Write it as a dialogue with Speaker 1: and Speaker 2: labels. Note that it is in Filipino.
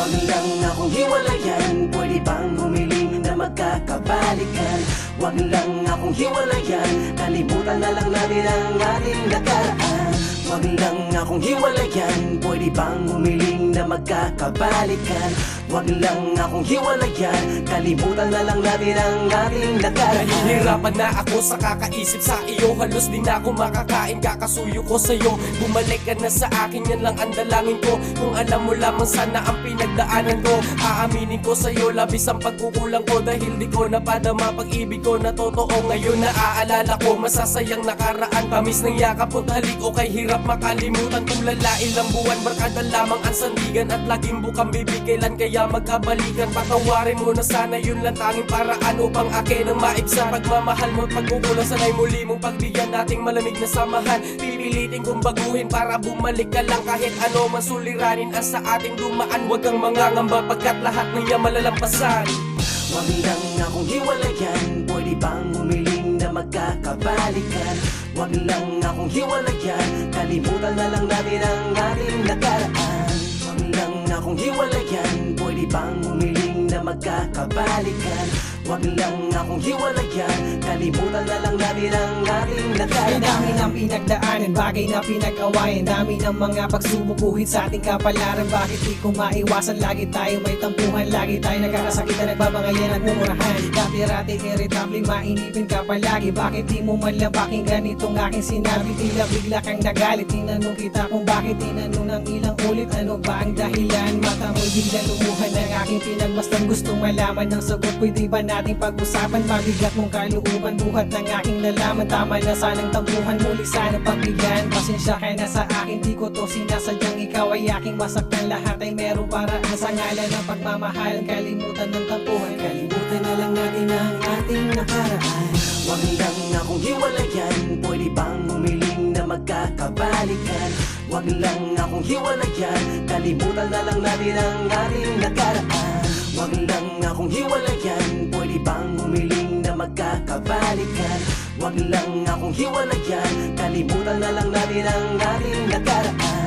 Speaker 1: Wag lang akong hiwalayan, pwede bang humiling na magkakabalikan? Wag lang akong hiwalayan, kalimutan na lang natin ang ating nakaraan. Wag lang akong hiwalayan, pwede bang humiling na magkakabalikan? Wag lang akong hiwalayan, kalimutan na lang natin ang ating nakaraan.
Speaker 2: Nahihirapan na ako sa kakaisip sa iyo, halos di na ako makakain, kakasuyo ko sa'yo. Bumalik ka na sa akin, yan lang ang dalangin ko. Kung alam mo lamang sana ang pinagdaanan ko, aaminin ko sa'yo, labis ang pagkukulang ko. Dahil di ko napadama pag-ibig ko na totoo. Ngayon naaalala ko, masasayang nakaraan. Pamis ng yakap at halik o kay hirap makalimutan. Tulala ilang buwan, barkada lamang ang sandigan at laging bukang bibig. Kailan kaya magkabalikan? Patawarin mo na sana, yun lang tanging paraan upang akin ang maibsan. Pagmamahal mo at pagkukulang, sanay muli mong pagbigyan nating malamig na samahan. Pipilitin kong baguhin para bumalik ka lang. Kahit ano man suliranin ang sa ating dumaan, huwag kang mangangamba pagkat lahat ng yan malalampasan.
Speaker 1: Wag lang akong hiwalayan, pwede bang humiling na magkakabalikan? Wag lang akong hiwalayan, kalimutan na lang natin ang ating nakaraan. Wag lang akong hiwalayan, pwede bang humiling na magkakabalikan? Wag lang akong hiwalayan, kalimutan na lang natin ang ating nakaraan.
Speaker 3: Ay dami ng pinagdaanan, bagay na pinag-awayan, dami ng mga pagsubok buhit sa ating kapalaran. Bakit di ko maiwasan, lagi tayo may tampuhan, lagi tayo nagkakasakit na nagbabangayan at mumurahan. Dati-rati irritable, mainipin ka palagi. Bakit di mo man lang pakinggan itong aking sinabi? Tila bigla kang nagalit, tinanong kita kung bakit, tinanong ng ilang ulit, ano ba ang dahilan? Mata mo'y bigla lumuhan ng aking pinagmasdan, gustong malaman ng sagot. Pwede ba nating pag-usapan? Mabigat mong kalooban, buhat ng aking nalaman. Tama na sanang tampuhan, muli sanang pagbigyan. Pasensya ka na sa akin, di ko to sinasadyang. Ikaw ay aking masaktan, lahat ay meron paraan. Sa ngalan ng pagmamahal, kalimutan ng tampuhan, kalimutan na lang natin ang ating nakaraan.
Speaker 1: Wag lang akong hiwalayan, pwede bang humiling na magkakabalikan? Wag lang akong hiwalayan, kalimutan na lang natin ang ating nakaraan. Wag lang akong hiwalayan, pwede bang humiling na magkakabalikan? Wag lang akong hiwalayan, kalimutan na lang natin ang ating nakaraan.